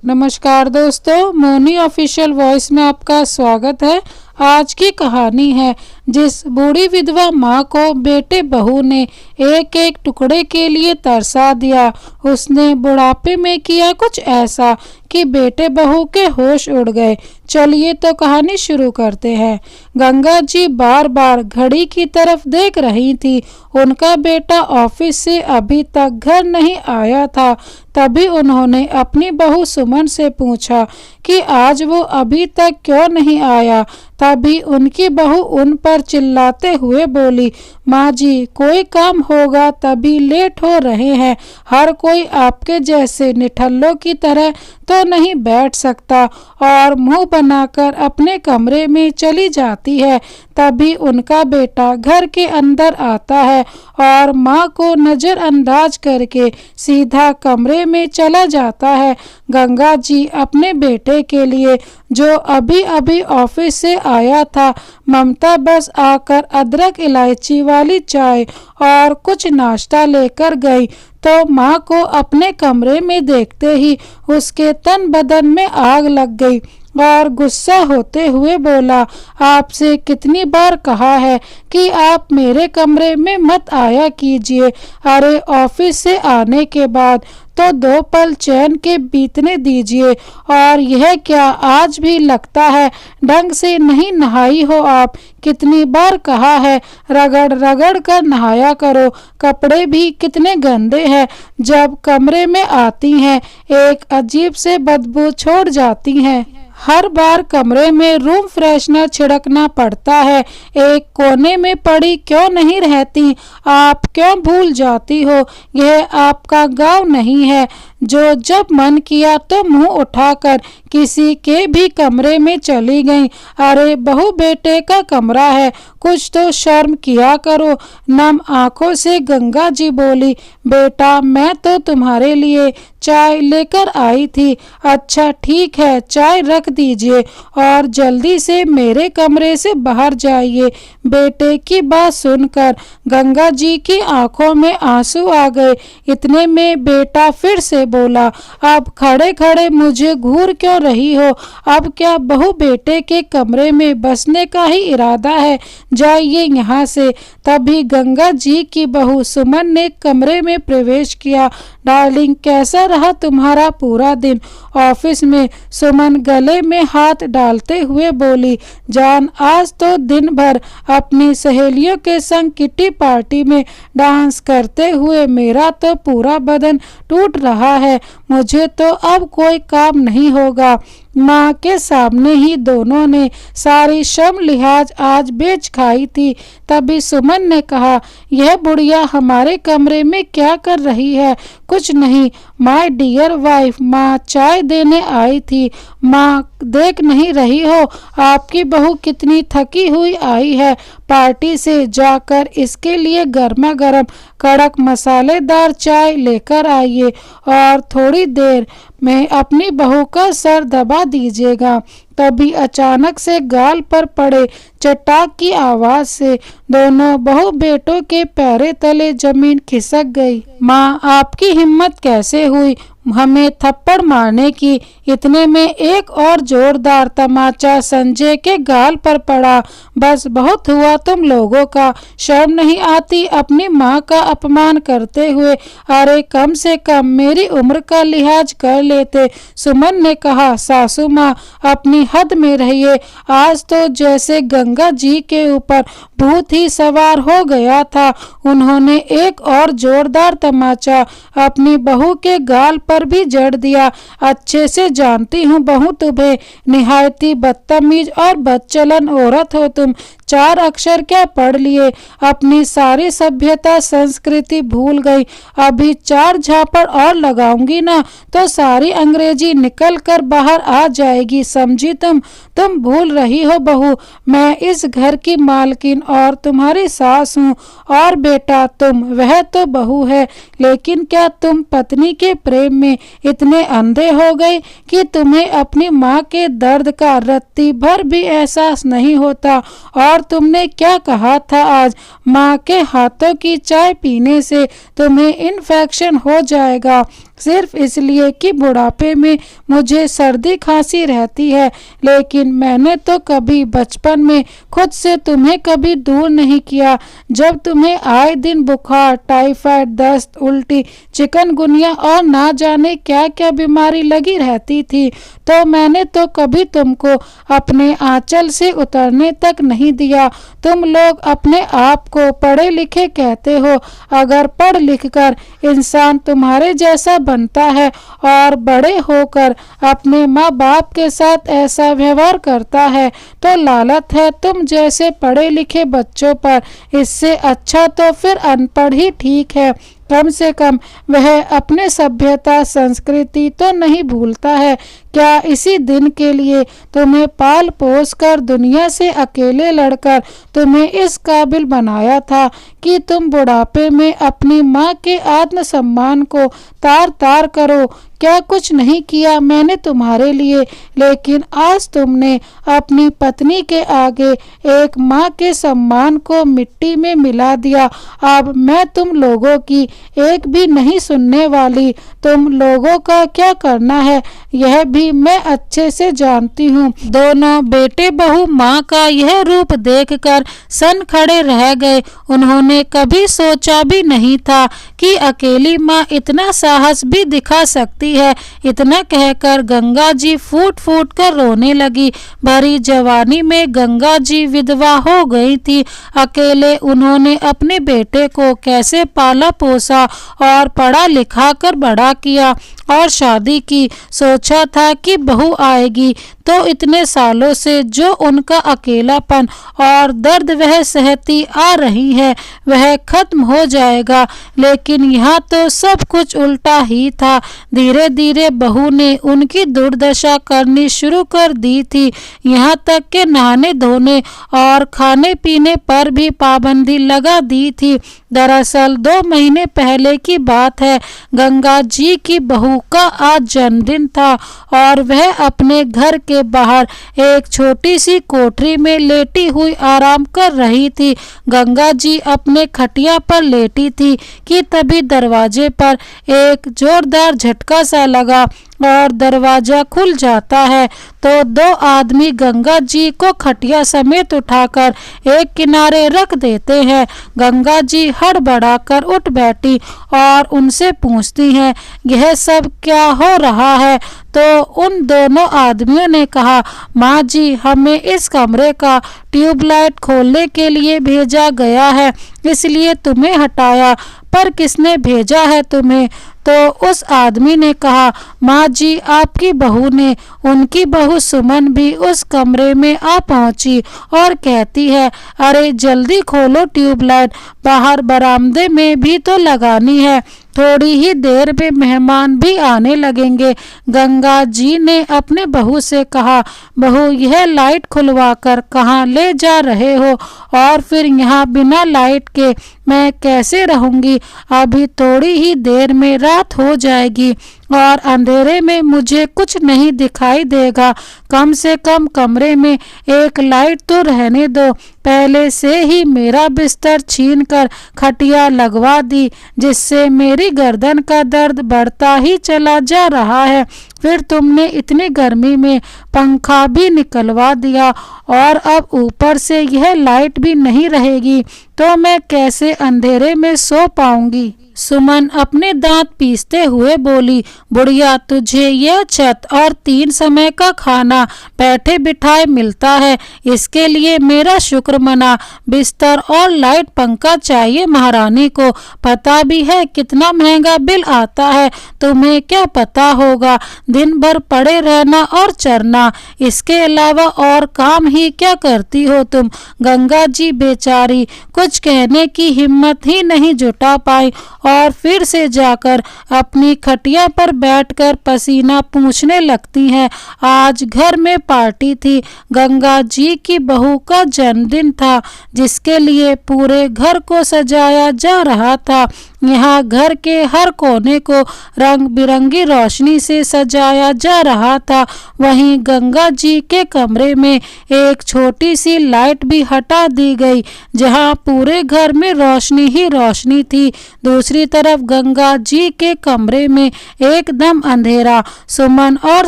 नमस्कार दोस्तों, Moni official voice में आपका स्वागत है। आज की कहानी है जिस बूढ़ी विधवा माँ को बेटे बहू ने एक एक टुकड़े के लिए तरसा दिया। उसने बुढ़ापे में किया कुछ ऐसा कि बेटे बहू के होश उड़ गए। चलिए तो कहानी शुरू करते हैं। गंगा जी बार बार घड़ी की तरफ देख रही थी। उनका बेटा ऑफिस से अभी तक घर नहीं आया था। तभी उन्होंने अपनी बहू सुमन से पूछा कि आज वो अभी तक क्यों नहीं आया। तभी उनकी बहू उन पर चिल्लाते हुए बोली, माँ जी कोई काम होगा तभी लेट हो रहे हैं। हर कोई आपके जैसे निठल्लों की तरह तो नहीं बैठ सकता। और मुंह बनाकर अपने कमरे में चली जाती है। तभी उनका बेटा घर के अंदर आता है और माँ को नजरअंदाज करके सीधा कमरे में चला जाता है। गंगा जी अपने बेटे के लिए, जो अभी अभी ऑफिस से आया था, ममता बस आकर अदरक इलायची वाली चाय और कुछ नाश्ता लेकर गई तो माँ को अपने कमरे में देखते ही उसके तन बदन में आग लग गई और गुस्सा होते हुए बोला, आपसे कितनी बार कहा है कि आप मेरे कमरे में मत आया कीजिए। अरे ऑफिस से आने के बाद तो 2 पल चैन के बीतने दीजिए। और यह क्या आज भी लगता है ढंग से नहीं नहाई हो आप? कितनी बार कहा है रगड़ रगड़ कर नहाया करो। कपड़े भी कितने गंदे हैं। जब कमरे में आती हैं एक अजीब से बदबू छोड़ जाती हैं। हर बार कमरे में रूम फ्रेशनर छिड़कना पड़ता है। एक कोने में पड़ी क्यों नहीं रहती? आप क्यों भूल जाती हो यह आपका गांव नहीं है जो जब मन किया तो मुंह उठाकर किसी के भी कमरे में चली गई। अरे बहू बेटे का कमरा है, कुछ तो शर्म किया करो। नम आंखों से गंगा जी बोली, बेटा मैं तो तुम्हारे लिए चाय लेकर आई थी। अच्छा ठीक है, चाय रख दीजिए और जल्दी से मेरे कमरे से बाहर जाइए। बेटे की बात सुनकर गंगा जी की आंखों में आंसू आ गए। इतने में बेटा फिर से बोला, अब खड़े खड़े मुझे घूर क्यों रही हो? अब क्या बहू बेटे के कमरे में बसने का ही इरादा है? जाइए यहाँ से। तभी गंगा जी की बहू सुमन ने कमरे में प्रवेश किया। डार्लिंग कैसा रहा तुम्हारा पूरा दिन ऑफिस में? सुमन गले में हाथ डालते हुए बोली, जान आज तो दिन भर अपनी सहेलियों के संग किटी पार्टी में डांस करते हुए मेरा तो पूरा बदन टूट रहा है। मुझे तो अब कोई काम नहीं होगा। माँ के सामने ही दोनों ने सारी शर्म लिहाज आज बेच खाई थी। तभी सुमन ने कहा, यह बुढ़िया हमारे कमरे में क्या कर रही है? कुछ नहीं माय डियर वाइफ, माँ चाय देने आई थी। माँ देख नहीं रही हो आपकी बहू कितनी थकी हुई आई है? पार्टी से जाकर इसके लिए गर्मा गर्म कड़क मसालेदार चाय लेकर आइए और थोड़ी देर में अपनी बहू का सर दबा दीजिएगा। तभी अचानक से गाल पर पड़े चटाक की आवाज से दोनों बहू बेटों के पैरे तले जमीन खिसक गई। माँ आपकी हिम्मत कैसे हुई हमें थप्पड़ मारने की? इतने में एक और जोरदार तमाचा संजय के गाल पर पड़ा। बस बहुत हुआ तुम लोगों का, शर्म नहीं आती अपनी माँ का अपमान करते हुए? अरे कम से कम मेरी उम्र का लिहाज कर लेते। सुमन ने कहा, सासू माँ अपनी हद में रहिए। आज तो जैसे गंगा जी के ऊपर भूत ही सवार हो गया था। उन्होंने एक और जोरदार तमाचा अपनी बहू के गाल पर भी जड़ दिया। अच्छे से जानती हूँ बहू तुम्हें, निहायती बदतमीज और बदचलन औरत हो तुम। 4 अक्षर क्या पढ़ लिए, अपनी सारी सभ्यता संस्कृति भूल गई। अभी 4 झापड़ और लगाऊंगी ना तो सारी अंग्रेजी निकल कर बाहर आ जाएगी, समझी तुम भूल रही हो बहू, मैं इस घर की मालकिन और तुम्हारी सास हूँ। और बेटा तुम, वह तो बहू है, लेकिन क्या तुम पत्नी के प्रेम में इतने अंधे हो गए कि तुम्हें अपनी माँ के दर्द का रत्ती भर भी एहसास नहीं होता? और तुमने क्या कहा था आज, माँ के हाथों की चाय पीने से तुम्हें इन्फेक्शन हो जाएगा। सिर्फ इसलिए कि बुढ़ापे में मुझे सर्दी खांसी रहती है। लेकिन मैंने तो कभी बचपन में खुद से तुम्हें कभी दूर नहीं किया। जब तुम्हें आए दिन बुखार, टाइफाइड, दस्त, उल्टी, चिकनगुनिया और ना जाने क्या क्या बीमारी लगी रहती थी, तो मैंने तो कभी तुमको अपने आंचल से उतरने तक नहीं दिया। तुम लोग अपने आप को पढ़े लिखे कहते हो। अगर पढ़ लिख कर इंसान तुम्हारे जैसा बनता है और बड़े होकर अपने माँ बाप के साथ ऐसा व्यवहार करता है तो लानत है तुम जैसे पढ़े लिखे बच्चों पर। इससे अच्छा तो फिर अनपढ़ ही ठीक है। कम से कम वह अपने सभ्यता संस्कृति तो नहीं भूलता है। क्या इसी दिन के लिए तुम्हें पाल पोस कर दुनिया से अकेले लड़कर तुम्हें इस काबिल बनाया था कि तुम बुढ़ापे में अपनी माँ के आत्मसम्मान को तार तार करो? क्या कुछ नहीं किया मैंने तुम्हारे लिए, लेकिन आज तुमने अपनी पत्नी के आगे एक माँ के सम्मान को मिट्टी में मिला दिया। अब मैं तुम लोगों की एक भी नहीं सुनने वाली। तुम लोगों का क्या करना है यह भी मैं अच्छे से जानती हूँ। दोनों बेटे बहू माँ का यह रूप देखकर सन खड़े रह गए। उन्होंने कभी सोचा भी नहीं था कि अकेली माँ इतना साहस भी दिखा सकती है। इतना कहकर गंगा जी फूट फूट कर रोने लगी। भरी जवानी में गंगा जी विधवा हो गई थी। अकेले उन्होंने अपने बेटे को कैसे पाला पोसा और पढ़ा लिखा कर बड़ा किया और शादी की। सोचा था कि बहू आएगी तो इतने सालों से जो उनका अकेलापन और दर्द वह सहती आ रही है वह खत्म हो जाएगा, लेकिन यहाँ तो सब कुछ उल्टा ही था। धीरे धीरे बहू ने उनकी दुर्दशा करनी शुरू कर दी थी। यहाँ तक के नहाने धोने और खाने पीने पर भी पाबंदी लगा दी थी। दरअसल 2 महीने पहले की बात है। गंगा जी की बहू का आज जन्मदिन था और वह अपने घर के बाहर एक छोटी सी कोठरी में लेटी हुई आराम कर रही थी। गंगा जी अपने खटिया पर लेटी थी कि तभी दरवाजे पर एक जोरदार झटका सा लगा और दरवाजा खुल जाता है तो 2 आदमी गंगा जी को खटिया समेत उठाकर एक किनारे रख देते हैं। गंगा जी हड़बड़ाकर उठ बैठी और उनसे पूछती हैं, यह सब क्या हो रहा है? तो उन दोनों आदमियों ने कहा, माँ जी, हमें इस कमरे का ट्यूबलाइट खोलने के लिए भेजा गया है, इसलिए तुम्हें हटाया। पर किसने भेजा है तुम्हें? तो उस आदमी ने कहा, माँ जी, आपकी बहू ने। उनकी बहू सुमन भी उस कमरे में आ पहुंची और कहती है, अरे जल्दी खोलो ट्यूबलाइट, बाहर बरामदे में भी तो लगानी है, थोड़ी ही देर में मेहमान भी आने लगेंगे। गंगा जी ने अपने बहू से कहा, बहू, यह लाइट खुलवाकर कहाँ ले जा रहे हो? और फिर यहाँ बिना लाइट के मैं कैसे रहूंगी? अभी थोड़ी ही देर में रात हो जाएगी और अंधेरे में मुझे कुछ नहीं दिखाई देगा। कम से कम कमरे में एक लाइट तो रहने दो। पहले से ही मेरा बिस्तर छीनकर खटिया लगवा दी, जिससे मेरी गर्दन का दर्द बढ़ता ही चला जा रहा है। फिर तुमने इतनी गर्मी में पंखा भी निकलवा दिया और अब ऊपर से यह लाइट भी नहीं रहेगी, तो मैं कैसे अंधेरे में सो पाऊंगी? सुमन अपने दांत पीसते हुए बोली, बुढ़िया, तुझे यह छत और 3 समय का खाना बैठे बिठाए मिलता है, इसके लिए मेरा शुक्र मना। बिस्तर और लाइट पंखा चाहिए महारानी को। पता भी है कितना महंगा बिल आता है, तुम्हें क्या पता होगा? दिन भर पड़े रहना और चरना, इसके अलावा और काम ही क्या करती हो तुम? गंगा जी बेचारी कुछ कहने की हिम्मत ही नहीं जुटा पाई और फिर से जाकर अपनी खटिया पर बैठकर पसीना पूछने लगती हैं। आज घर में पार्टी थी। गंगा जी की बहू का जन्मदिन था, जिसके लिए पूरे घर को सजाया जा रहा था यहाँ घर के हर कोने को रंग बिरंगी रोशनी से सजाया जा रहा था। वहीं गंगा जी के कमरे में एक छोटी सी लाइट भी हटा दी गई, जहाँ पूरे घर में रोशनी ही रोशनी थी। दूसरी तरफ गंगा जी के कमरे में एकदम अंधेरा। सुमन और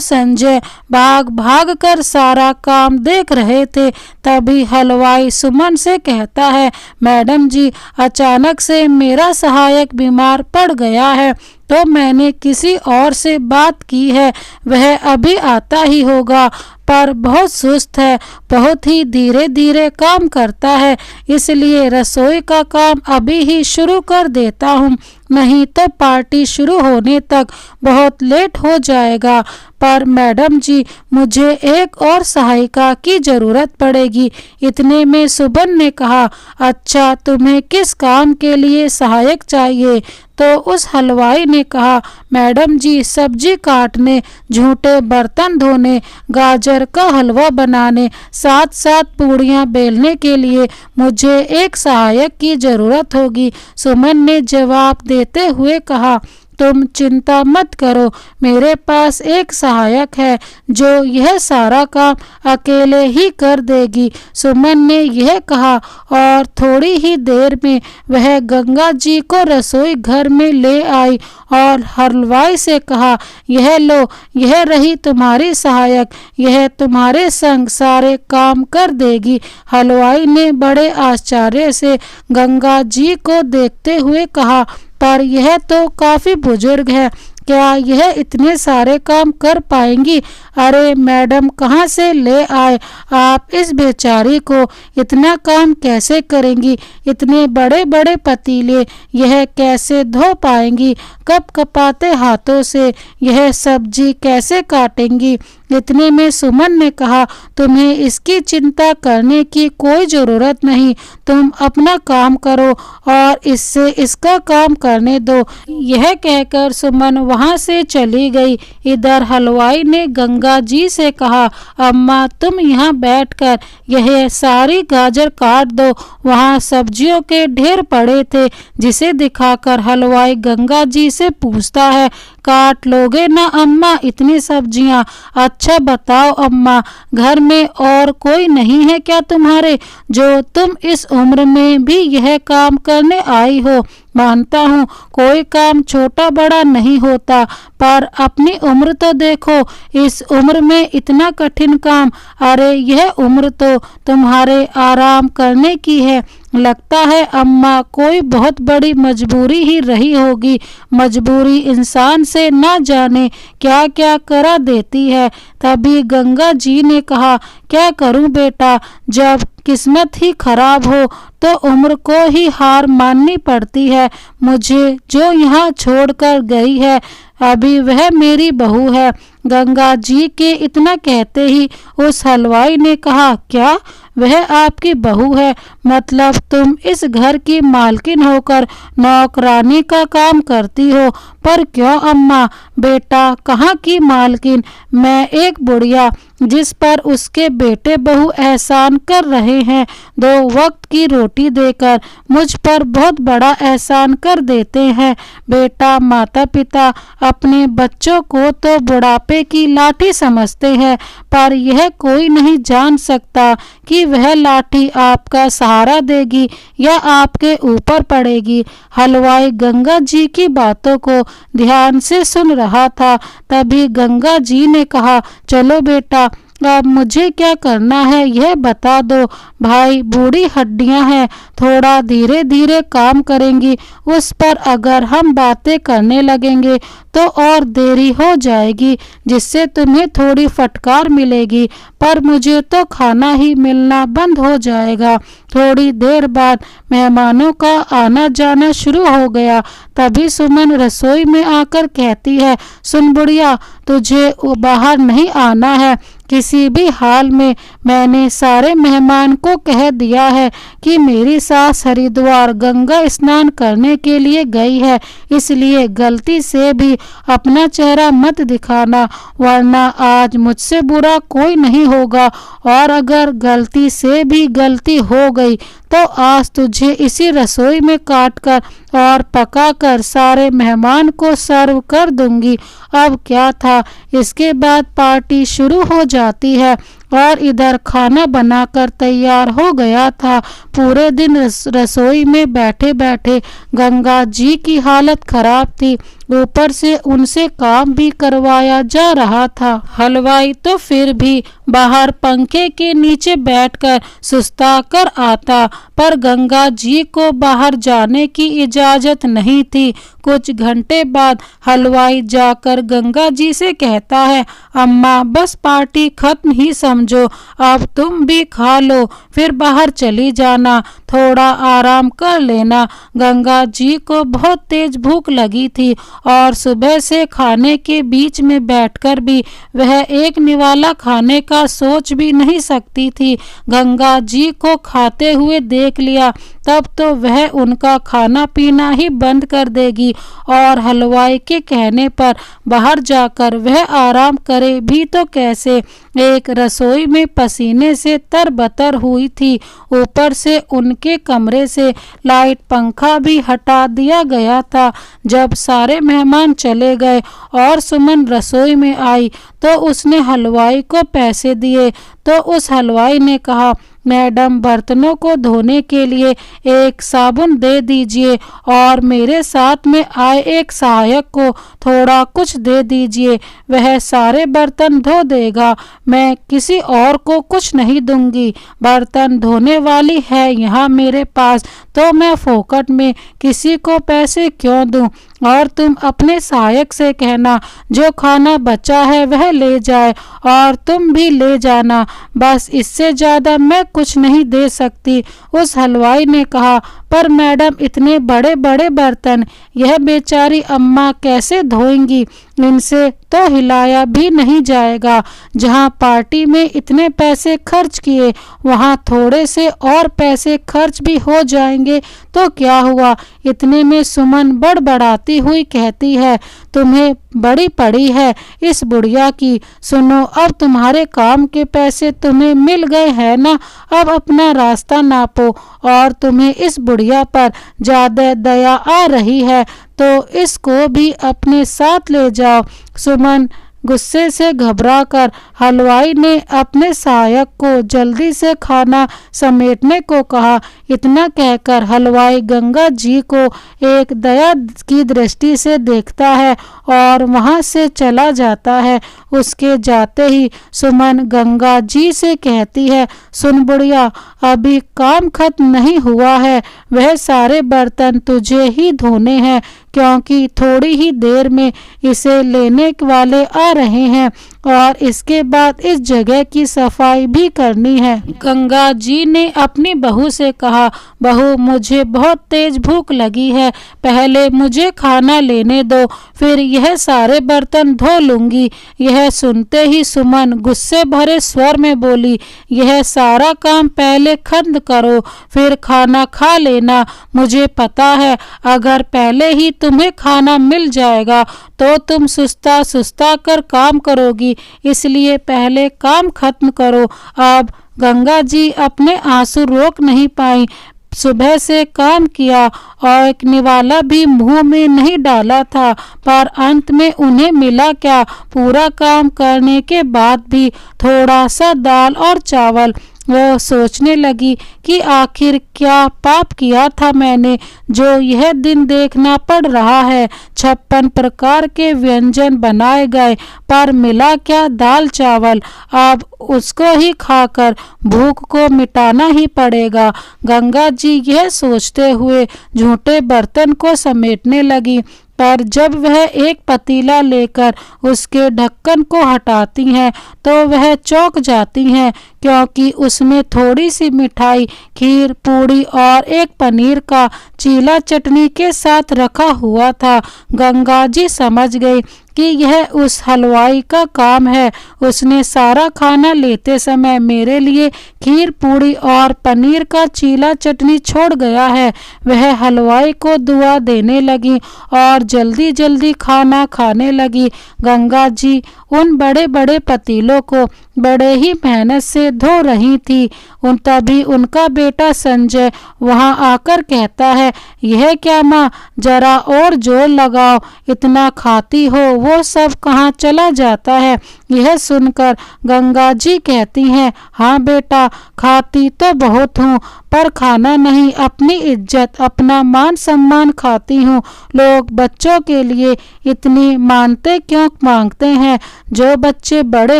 संजय भाग भाग कर सारा काम देख रहे थे। तभी हलवाई सुमन से कहता है, मैडम जी, अचानक से मेरा सहायक बीमार पड़ गया है, तो मैंने किसी और से बात की है। वह अभी आता ही होगा, पर बहुत सुस्त है, बहुत ही धीरे धीरे काम करता है, इसलिए रसोई का काम अभी ही शुरू कर देता हूँ, नहीं तो पार्टी शुरू होने तक बहुत लेट हो जाएगा। पर मैडम जी, मुझे एक और सहायिका की ज़रूरत पड़ेगी। इतने में सुमन ने कहा, अच्छा, तुम्हें किस काम के लिए सहायक चाहिए? तो उस हलवाई ने कहा, मैडम जी, सब्जी काटने, झूठे बर्तन धोने, गाजर का हलवा बनाने, साथ साथ पूड़ियाँ बेलने के लिए मुझे एक सहायक की ज़रूरत होगी। सुमन ने जवाब देते हुए कहा, तुम चिंता मत करो, मेरे पास एक सहायक है जो यह सारा काम अकेले ही कर देगी। सुमन ने यह कहा और थोड़ी ही देर में वह गंगा जी को रसोई घर में ले आई और हलवाई से कहा, यह लो, यह रही तुम्हारी सहायक, यह तुम्हारे संग सारे काम कर देगी। हलवाई ने बड़े आश्चर्य से गंगा जी को देखते हुए कहा, पर यह तो काफी बुजुर्ग है, क्या यह इतने सारे काम कर पाएंगी? अरे मैडम, कहाँ से ले आए आप इस बेचारी को? इतना काम कैसे करेंगी? इतने बड़े बड़े पतीले यह कैसे धो पाएंगी? कपकपाते हाथों से यह सब्जी कैसे काटेंगी? इतने में सुमन ने कहा, तुम्हें इसकी चिंता करने की कोई ज़रूरत नहीं, तुम अपना काम करो और इससे इसका काम करने दो। यह कहकर सुमन वहां से चली गई। इधर हलवाई ने गंगा जी से कहा, अम्मा, तुम यहाँ बैठकर यह सारी गाजर काट दो। वहाँ सब्जियों के ढेर पड़े थे, जिसे दिखाकर हलवाई गंगा जी से पूछता है, काट लोगे ना अम्मा इतनी सब्जियां? अच्छा बताओ अम्मा, घर में और कोई नहीं है क्या तुम्हारे, जो तुम इस उम्र में भी यह काम करने आई हो? मानता हूँ कोई काम छोटा बड़ा नहीं होता, पर अपनी उम्र तो देखो, इस उम्र में इतना कठिन काम। अरे यह उम्र तो तुम्हारे आराम करने की है। लगता है अम्मा कोई बहुत बड़ी मजबूरी ही रही होगी। मजबूरी इंसान से ना जाने क्या क्या करा देती है। तभी गंगा जी ने कहा, क्या करूं बेटा, जब किस्मत ही खराब हो तो उम्र को ही हार माननी पड़ती है। मुझे जो यहाँ छोड़कर गई है अभी वह मेरी बहू है। गंगा जी के इतना कहते ही उस हलवाई ने कहा, क्या वह आपकी बहू है? मतलब तुम इस घर की मालकिन होकर नौकरानी का काम करती हो? पर क्यों अम्मा? बेटा, कहाँ की मालकिन? मैं एक बुढ़िया जिस पर उसके बेटे बहू एहसान कर रहे हैं। 2 वक्त की रोटी देकर मुझ पर बहुत बड़ा एहसान कर देते हैं। बेटा, माता पिता अपने बच्चों को तो बुढ़ापे की लाठी समझते हैं, पर यह कोई नहीं जान सकता कि वह लाठी आपका सहारा देगी या आपके ऊपर पड़ेगी। हलवाई गंगा जी की बातों को ध्यान से सुन रहा था। तभी गंगा जी ने कहा, चलो बेटा, अब मुझे क्या करना है यह बता दो। भाई, बूढ़ी हड्डियां हैं, थोड़ा धीरे धीरे काम करेंगी। उस पर अगर हम बातें करने लगेंगे तो और देरी हो जाएगी, जिससे तुम्हें थोड़ी फटकार मिलेगी, पर मुझे तो खाना ही मिलना बंद हो जाएगा। थोड़ी देर बाद मेहमानों का आना जाना शुरू हो गया। तभी सुमन रसोई में आकर कहती है, सुन बुढ़िया, तुझे बाहर नहीं आना है। किसी भी हाल में मैंने सारे मेहमान को कह दिया है कि मेरी सास हरिद्वार गंगा स्नान करने के लिए गई है, इसलिए गलती से भी अपना चेहरा मत दिखाना, वरना आज मुझसे बुरा कोई नहीं होगा। और अगर गलती से भी गलती हो गई तो आज तुझे इसी रसोई में काटकर और पकाकर सारे मेहमान को सर्व कर दूंगी। अब क्या था, इसके बाद पार्टी शुरू हो जाती है और इधर खाना बनाकर तैयार हो गया था। पूरे दिन रसोई में बैठे बैठे गंगा जी की हालत खराब थी, ऊपर से उनसे काम भी करवाया जा रहा था। हलवाई तो फिर भी बाहर पंखे के नीचे बैठकर सुस्ता कर आता, पर गंगा जी को बाहर जाने की इजाजत नहीं थी। कुछ घंटे बाद हलवाई जाकर गंगा जी से कहता है, अम्मा बस पार्टी खत्म ही समझो, अब तुम भी खा लो, फिर बाहर चली जाना, थोड़ा आराम कर लेना। गंगा जी को बहुत तेज भूख लगी थी और सुबह से खाने के बीच में बैठकर भी वह एक निवाला खाने का सोच भी नहीं सकती थी। गंगा जी को खाते हुए देख लिया तब तो वह उनका खाना पीना ही बंद कर देगी और हलवाई के कहने पर बाहर जाकर वह आराम करे भी तो कैसे। एक रसोई में पसीने से तरबतर हुई थी, ऊपर से उनके कमरे से लाइट पंखा भी हटा दिया गया था। जब सारे मेहमान चले गए और सुमन रसोई में आई तो उसने हलवाई को पैसे दिए तो उस हलवाई ने कहा, मैडम बर्तनों को धोने के लिए एक साबुन दे दीजिए और मेरे साथ में आए एक सहायक को थोड़ा कुछ दे दीजिए, वह सारे बर्तन धो देगा, मैं किसी और को कुछ नहीं दूंगी। बर्तन धोने वाली है यहाँ मेरे पास, तो मैं फोकट में किसी को पैसे क्यों दूं। और तुम अपने सहायक से कहना जो खाना बचा है वह ले जाए और तुम भी ले जाना, बस इससे ज़्यादा मैं कुछ नहीं दे सकती। उस हलवाई ने कहा, पर मैडम इतने बड़े बड़े बर्तन यह बेचारी अम्मा कैसे धोएंगी, इनसे तो हिलाया भी नहीं जाएगा। जहाँ पार्टी में इतने पैसे खर्च किए वहाँ थोड़े से और पैसे खर्च भी हो जाएंगे तो क्या हुआ। इतने में सुमन बड़बड़ाती हुई कहती है, तुम्हें बड़ी पड़ी है इस बुढ़िया की। सुनो, अब तुम्हारे काम के पैसे तुम्हें मिल गए हैं ना, अब अपना रास्ता नापो और तुम्हें इस बुढ़िया पर ज्यादा दया आ रही है तो इसको भी अपने साथ ले जाओ। सुमन गुस्से से घबराकर हलवाई ने अपने सहायक को जल्दी से खाना समेटने को कहा। इतना कहकर हलवाई गंगा जी को एक दया की दृष्टि से देखता है और वहां से चला जाता है। उसके जाते ही सुमन गंगा जी से कहती है, सुन बुढ़िया, अभी काम खत्म नहीं हुआ है, वह सारे बर्तन तुझे ही धोने हैं क्योंकि थोड़ी ही देर में इसे लेने वाले आ रहे हैं और इसके बाद इस जगह की सफाई भी करनी है। गंगा जी ने अपनी बहू से कहा, बहू मुझे बहुत तेज भूख लगी है, पहले मुझे खाना लेने दो, फिर यह सारे बर्तन धो लूंगी। यह सुनते ही सुमन गुस्से भरे स्वर में बोली, यह सारा काम पहले खत्म करो फिर खाना खा लेना। मुझे पता है अगर पहले ही तुम्हें खाना मिल जाएगा तो तुम सुस्ता सुस्ता कर काम करोगी, इसलिए पहले काम खत्म करो। अब गंगा जी अपने आंसू रोक नहीं पाई। सुबह से काम किया और एक निवाला भी मुंह में नहीं डाला था, पर अंत में उन्हें मिला क्या, पूरा काम करने के बाद भी थोड़ा सा दाल और चावल। वह सोचने लगी कि आखिर क्या पाप किया था मैंने जो यह दिन देखना पड़ रहा है। 56 प्रकार के व्यंजन बनाए गए पर मिला क्या, दाल चावल। अब उसको ही खाकर भूख को मिटाना ही पड़ेगा। गंगा जी यह सोचते हुए झूठे बर्तन को समेटने लगी, पर जब वह एक पतीला लेकर उसके ढक्कन को हटाती हैं तो वह चौंक जाती हैं क्योंकि उसमें थोड़ी सी मिठाई, खीर, पूड़ी और एक पनीर का चीला चटनी के साथ रखा हुआ था। गंगा जी समझ गई कि यह उस हलवाई का काम है। उसने सारा खाना लेते समय मेरे लिए खीर, पूड़ी और पनीर का चीला चटनी छोड़ गया है। वह हलवाई को दुआ देने लगी और जल्दी जल्दी खाना खाने लगी। गंगा जी उन बड़े बड़े पतीलों को बड़े ही मेहनत से धो रही थी। तभी उनका बेटा संजय वहां आकर कहता है, यह क्या माँ, जरा और जोर लगाओ, इतना खाती हो वो सब कहाँ चला जाता है। यह सुनकर गंगा जी कहती हैं, हाँ बेटा, खाती तो बहुत हूँ, पर खाना नहीं, अपनी इज्जत, अपना मान सम्मान खाती हूँ। लोग बच्चों के लिए इतनी मानते क्यों मांगते हैं? जो बच्चे बड़े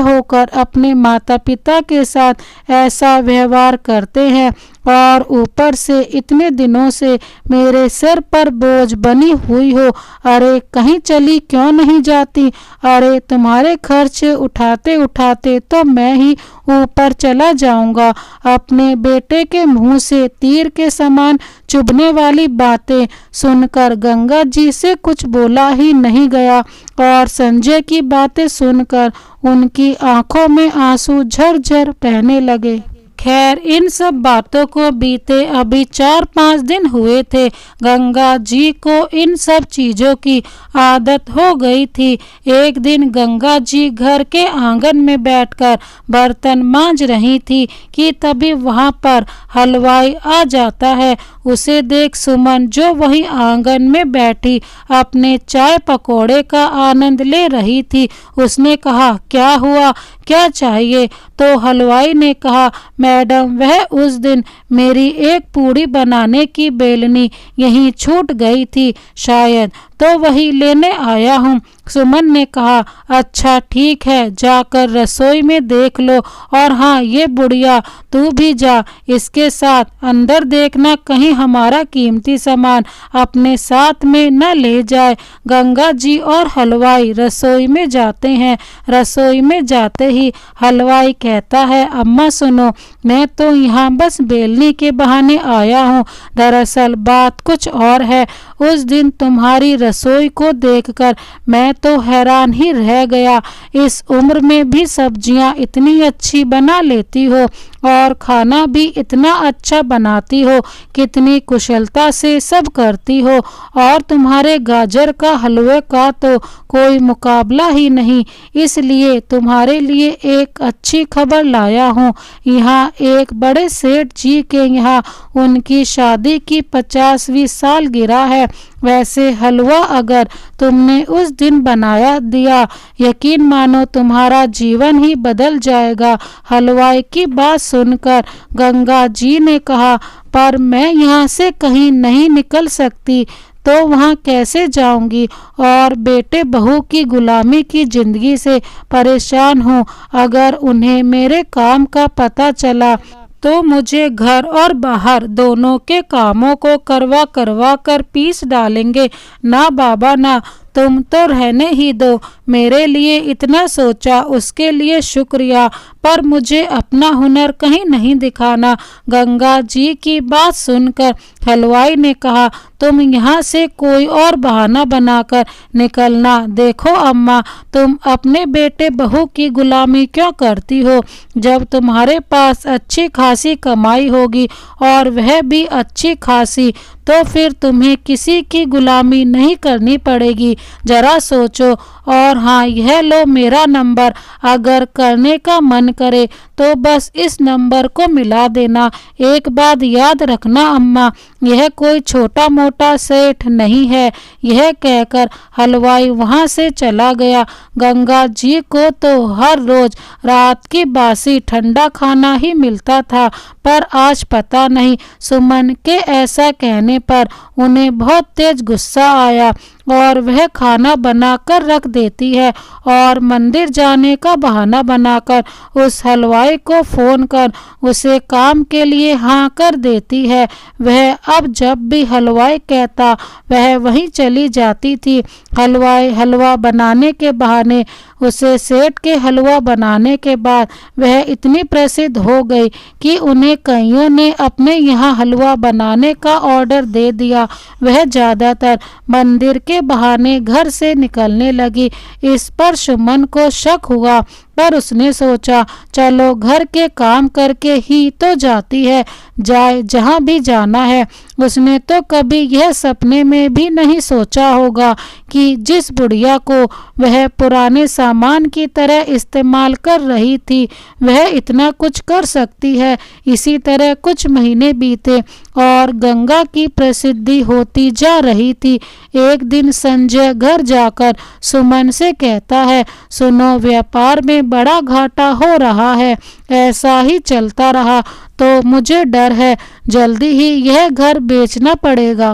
होकर अपने माता पिता के साथ ऐसा व्यवहार करते हैं और ऊपर से इतने दिनों से मेरे सिर पर बोझ बनी हुई हो, अरे कहीं चली क्यों नहीं जाती? अरे तुम्हारे खर्च उठाते उठाते तो मैं ही ऊपर चला जाऊंगा। अपने बेटे के मुंह से तीर के समान चुभने वाली बातें सुनकर गंगा जी से कुछ बोला ही नहीं गया और संजय की बातें सुनकर उनकी आंखों में आंसू झरझर बहने लगे। खैर, इन सब बातों को बीते अभी 4-5 दिन हुए थे। गंगा जी को इन सब चीज़ों की आदत हो गई थी। एक दिन गंगा जी घर के आंगन में बैठकर बर्तन मांज रही थी कि तभी वहां पर हलवाई आ जाता है। उसे देख सुमन, जो वही आंगन में बैठी अपने चाय पकौड़े का आनंद ले रही थी, उसने कहा, क्या हुआ, क्या चाहिए? तो हलवाई ने कहा, मैडम, वह उस दिन मेरी एक पूड़ी बनाने की बेलनी यहीं छूट गई थी, शायद तो वही लेने आया हूँ। सुमन ने कहा, अच्छा ठीक है, जाकर रसोई में देख लो, और हाँ ये बुढ़िया, तू भी जा, इसके साथ अंदर देखना कहीं हमारा कीमती सामान अपने साथ में न ले जाए। गंगा जी और हलवाई रसोई में जाते हैं। रसोई में जाते ही हलवाई कहता है, अम्मा सुनो, मैं तो यहाँ बस बेलनी के बहाने आया हूँ, दरअसल बात कुछ और है। उस दिन तुम्हारी रसोई को देखकर मैं तो हैरान ही रह गया। इस उम्र में भी सब्जियां इतनी अच्छी बना लेती हो और खाना भी इतना अच्छा बनाती हो, कितनी कुशलता से सब करती हो, और तुम्हारे गाजर का हलवे का तो कोई मुकाबला ही नहीं। इसलिए तुम्हारे लिए एक अच्छी खबर लाया हूँ। यहाँ एक बड़े सेठ जी के यहाँ उनकी शादी की 50वीं सालगिरह है। वैसे हलवा अगर तुमने उस दिन बनाया दिया, यकीन मानो तुम्हारा जीवन ही बदल जाएगा। हलवाई की बात सुनकर गंगा जी ने कहा, पर मैं यहाँ से कहीं नहीं निकल सकती, तो वहाँ कैसे जाऊंगी? और बेटे बहू की गुलामी की जिंदगी से परेशान हूँ। अगर उन्हें मेरे काम का पता चला तो मुझे घर और बाहर दोनों के कामों को करवा करवा कर पीस डालेंगे। ना बाबा ना, तुम तो रहने ही दो। मेरे लिए इतना सोचा, उसके लिए शुक्रिया, पर मुझे अपना हुनर कहीं नहीं दिखाना। गंगा जी की बात सुनकर हलवाई ने कहा, तुम यहाँ से कोई और बहाना बनाकर निकलना। देखो अम्मा, तुम अपने बेटे बहू की गुलामी क्यों करती हो? जब तुम्हारे पास अच्छी खासी कमाई होगी और वह भी अच्छी खासी, तो फिर तुम्हें किसी की गुलामी नहीं करनी पड़ेगी। जरा सोचो। और हाँ, यह लो मेरा नंबर, अगर करने का मन करे तो बस इस नंबर को मिला देना। एक बात याद रखना अम्मा, यह कोई छोटा मोटा सेठ नहीं है। यह कहकर हलवाई वहां से चला गया। गंगा जी को तो हर रोज रात की बासी ठंडा खाना ही मिलता था, पर आज पता नहीं सुमन के ऐसा कहने पर उन्हें बहुत तेज गुस्सा आया और वह खाना बनाकर रख देती है और मंदिर जाने का बहाना बनाकर उस हलवाई को फोन कर उसे काम के लिए हाँ कर देती है। वह अब जब भी हलवाई कहता वह वहीं चली जाती थी। हलवाई हलवा बनाने के बहाने उसे सेठ के हलवा बनाने के बाद वह इतनी प्रसिद्ध हो गई कि उन्हें कईयों ने अपने यहाँ हलवा बनाने का ऑर्डर दे दिया। वह ज़्यादातर मंदिर के बहाने घर से निकलने लगी। इस पर सुमन को शक हुआ, पर उसने सोचा चलो घर के काम करके ही तो जाती है, जाए जहाँ भी जाना है। उसने तो कभी यह सपने में भी नहीं सोचा होगा कि जिस बुढ़िया को वह पुराने सामान की तरह इस्तेमाल कर रही थी वह इतना कुछ कर सकती है। इसी तरह कुछ महीने बीते और गंगा की प्रसिद्धि होती जा रही थी। एक दिन संजय घर जाकर सुमन से कहता है, सुनो, व्यापार में बड़ा घाटा हो रहा है, ऐसा ही चलता रहा तो मुझे डर है जल्दी ही यह घर बेचना पड़ेगा।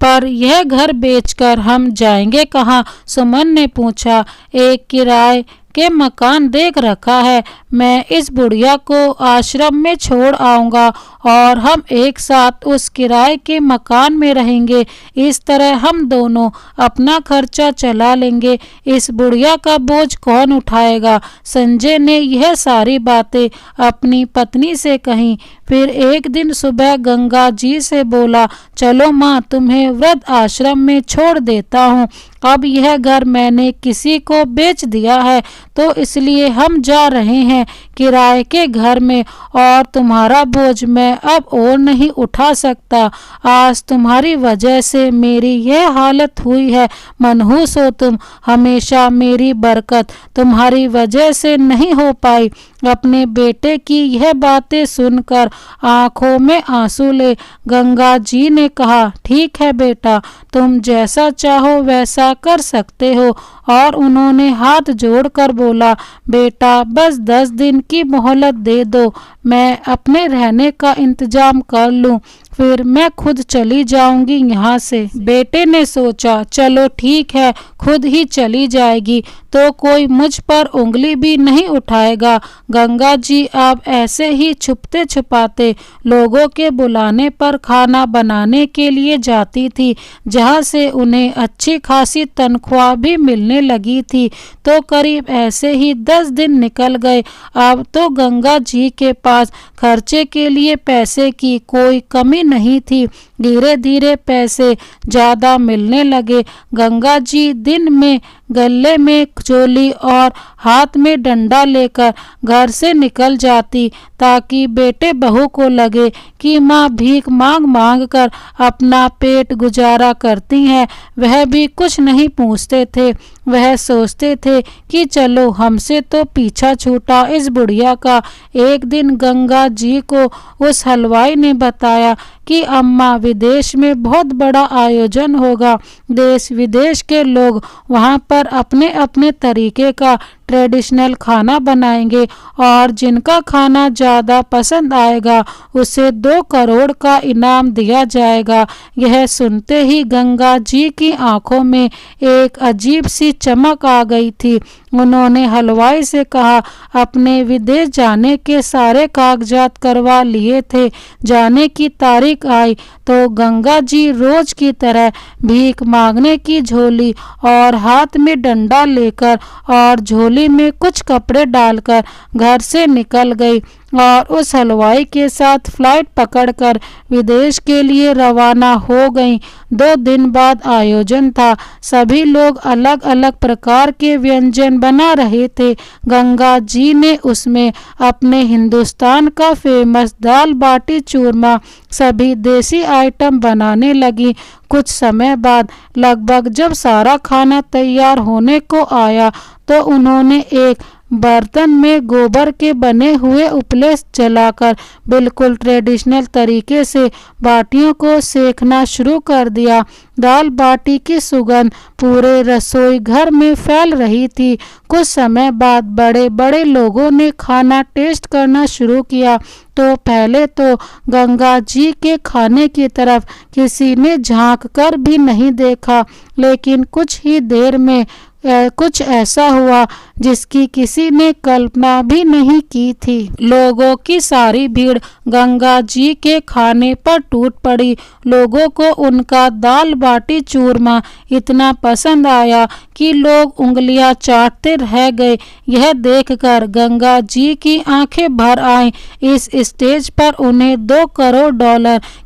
पर यह घर बेचकर हम जाएंगे कहाँ? सुमन ने पूछा। एक किराए के मकान देख रखा है, मैं इस बुढ़िया को आश्रम में छोड़ आऊँगा और हम एक साथ उस किराए के मकान में रहेंगे। इस तरह हम दोनों अपना खर्चा चला लेंगे। इस बुढ़िया का बोझ कौन उठाएगा? संजय ने यह सारी बातें अपनी पत्नी से कहीं। फिर एक दिन सुबह गंगा जी से बोला, चलो माँ, तुम्हें वृद्ध आश्रम में छोड़ देता हूँ। अब यह घर मैंने किसी को बेच दिया है तो इसलिए हम जा रहे हैं किराए के घर में और तुम्हारा बोझ मैं अब और नहीं उठा सकता। आज तुम्हारी वजह से मेरी यह हालत हुई है। मनहूस हो तुम, हमेशा मेरी बरकत तुम्हारी वजह से नहीं हो पाई। अपने बेटे की यह बातें सुनकर आंखों में आंसू ले गंगा जी ने कहा, ठीक है बेटा, तुम जैसा चाहो वैसा कर सकते हो। और उन्होंने हाथ जोड़कर बोला, बेटा बस 10 दिन की मोहलत दे दो, मैं अपने रहने का इंतजाम कर लूं, फिर मैं खुद चली जाऊंगी यहाँ से। बेटे ने सोचा, चलो ठीक है, खुद ही चली जाएगी तो कोई मुझ पर उंगली भी नहीं उठाएगा। गंगा जी अब ऐसे ही छुपते छुपाते लोगों के बुलाने पर खाना बनाने के लिए जाती थी, जहाँ से उन्हें अच्छी खासी तनख्वाह भी मिलने लगी थी। तो करीब ऐसे ही 10 दिन निकल गए। अब तो गंगा जी के पास खर्चे के लिए पैसे की कोई कमी नहीं थी। धीरे धीरे पैसे ज़्यादा मिलने लगे। गंगा जी दिन में गले में झोली और हाथ में डंडा लेकर घर से निकल जाती ताकि बेटे बहू को लगे कि माँ भीख मांग मांग कर अपना पेट गुजारा करती हैं। वह भी कुछ नहीं पूछते थे, वह सोचते थे कि चलो हमसे तो पीछा छूटा इस बुढ़िया का। एक दिन गंगा जी को उस हलवाई ने बताया कि अम्मा, विदेश में बहुत बड़ा आयोजन होगा, देश विदेश के लोग वहाँ पर अपने अपने तरीके का ट्रेडिशनल खाना बनाएंगे और जिनका खाना ज़्यादा पसंद आएगा उसे 2 करोड़ का इनाम दिया जाएगा। यह सुनते ही गंगा जी की आंखों में एक अजीब सी चमक आ गई थी। उन्होंने हलवाई से कहा, अपने विदेश जाने के सारे कागजात करवा लिए थे। जाने की तारीख आई तो गंगा जी रोज की तरह भीख मांगने की झोली और हाथ में डंडा लेकर और झोली में कुछ कपड़े डालकर घर से निकल गई और उस हलवाई के साथ फ्लाइट पकड़कर विदेश के लिए रवाना हो गईं। 2 दिन बाद आयोजन था। सभी लोग अलग अलग प्रकार के व्यंजन बना रहे थे। गंगा जी ने उसमें अपने हिंदुस्तान का फेमस दाल बाटी चूरमा सभी देसी आइटम बनाने लगी। कुछ समय बाद लगभग जब सारा खाना तैयार होने को आया तो उन्होंने एक बर्तन में गोबर के बने हुए उपले जलाकर बिल्कुल ट्रेडिशनल तरीके से बाटियों को सेकना शुरू कर दिया। दाल बाटी की सुगंध पूरे रसोई घर में फैल रही थी। कुछ समय बाद बड़े बड़े लोगों ने खाना टेस्ट करना शुरू किया। तो पहले तो गंगा जी के खाने की तरफ किसी ने झांक कर भी नहीं देखा, लेकिन कुछ ही देर में कुछ ऐसा हुआ जिसकी किसी ने कल्पना भी नहीं की थी। लोगों की सारी भीड़ गंगा जी के खाने पर टूट पड़ी। लोगों को उनका दाल बाटी चूरमा इतना पसंद आया कि लोग उंगलियां चाटते रह गए। यह देखकर गंगा जी की आंखें भर आईं। इस स्टेज पर उन्हें $2 करोड़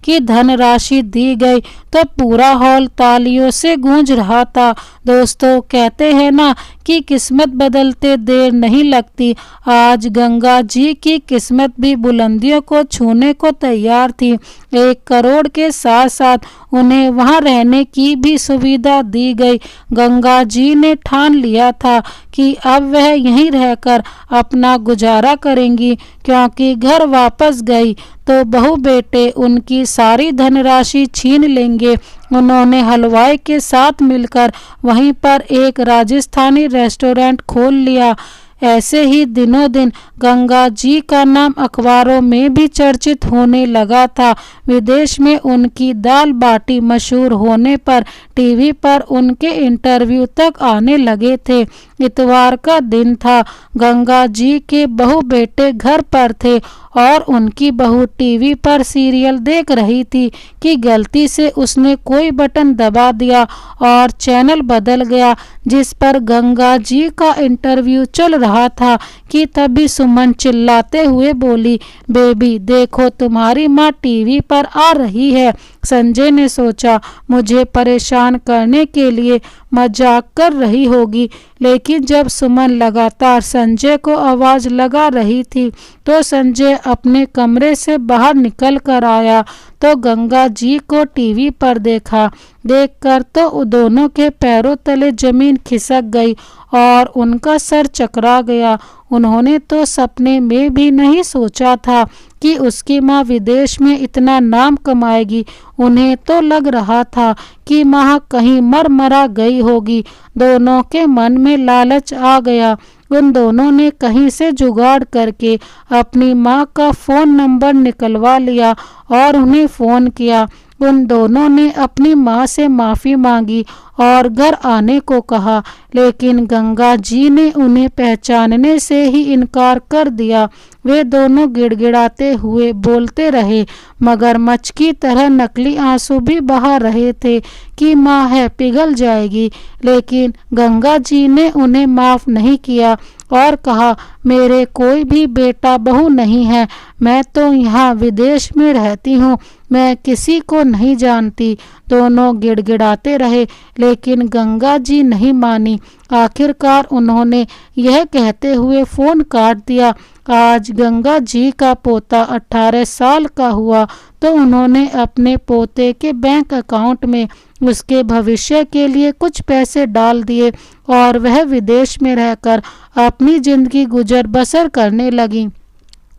की धनराशि दी गई तो पूरा हॉल तालियों से गूंज रहा था। दोस्तों, कहते हैं ना कि किस्मत बदलते देर नहीं लगती। आज गंगा जी की किस्मत भी बुलंदियों को छूने को तैयार थी। 1 करोड़ के साथ साथ उन्हें वहां रहने की भी सुविधा दी गई। गंगा जी ने ठान लिया था कि अब वह यहीं रहकर अपना गुजारा करेंगी, क्योंकि घर वापस गई तो बहू बेटे उनकी सारी धनराशि छीन लेंगे। उन्होंने हलवाई के साथ मिलकर वहीं पर एक राजस्थानी रेस्टोरेंट खोल लिया। ऐसे ही दिनों दिन गंगा जी का नाम अखबारों में भी चर्चित होने लगा था। विदेश में उनकी दाल बाटी मशहूर होने पर टीवी पर उनके इंटरव्यू तक आने लगे थे। इतवार का दिन था। गंगा जी के बहू बेटे घर पर थे और उनकी बहू टीवी पर सीरियल देख रही थी कि गलती से उसने कोई बटन दबा दिया और चैनल बदल गया जिस पर गंगा जी का इंटरव्यू चल रहा था कि तभी सुमन चिल्लाते हुए बोली, बेबी देखो तुम्हारी माँ टीवी पर आ रही है। संजय ने सोचा मुझे परेशान करने के लिए मजाक कर रही होगी, लेकिन जब सुमन लगातार संजय को आवाज लगा रही थी तो संजय अपने कमरे से बाहर निकल कर आया तो गंगा जी को टीवी पर देखा। देखकर तो दोनों के पैरों तले जमीन खिसक गई और उनका सर चकरा गया। उन्होंने तो सपने में भी नहीं सोचा था कि उसकी माँ विदेश में इतना नाम कमाएगी। उन्हें तो लग रहा था कि माँ कहीं मर मरा गई होगी। दोनों के मन में लालच आ गया। उन दोनों ने कहीं से जुगाड़ करके अपनी माँ का फ़ोन नंबर निकलवा लिया और उन्हें फ़ोन किया। उन दोनों ने अपनी माँ से माफ़ी मांगी और घर आने को कहा, लेकिन गंगा जी ने उन्हें पहचानने से ही इनकार कर दिया। वे दोनों गिड़गिड़ाते हुए बोलते रहे, मगरमच्छ की तरह नकली आंसू भी बहा रहे थे कि माँ है पिघल जाएगी। लेकिन गंगा जी ने उन्हें माफ़ नहीं किया और कहा, मेरे कोई भी बेटा बहू नहीं है। मैं तो यहाँ विदेश में रहती हूँ, मैं किसी को नहीं जानती। दोनों गिड़गिड़ाते रहे, लेकिन गंगा जी नहीं मानी। आखिरकार उन्होंने यह कहते हुए फ़ोन काट दिया। आज गंगा जी का पोता 18 साल का हुआ तो उन्होंने अपने पोते के बैंक अकाउंट में उसके भविष्य के लिए कुछ पैसे डाल दिए और वह विदेश में रहकर अपनी ज़िंदगी गुजर बसर करने लगी।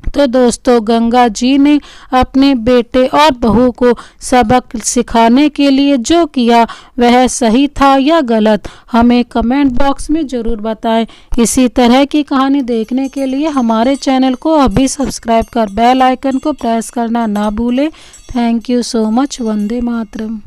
तो दोस्तों, गंगा जी ने अपने बेटे और बहू को सबक सिखाने के लिए जो किया वह सही था या गलत, हमें कमेंट बॉक्स में ज़रूर बताएं। इसी तरह की कहानी देखने के लिए हमारे चैनल को अभी सब्सक्राइब कर बेल आइकन को प्रेस करना ना भूलें। Thank you so much. Vande Mataram.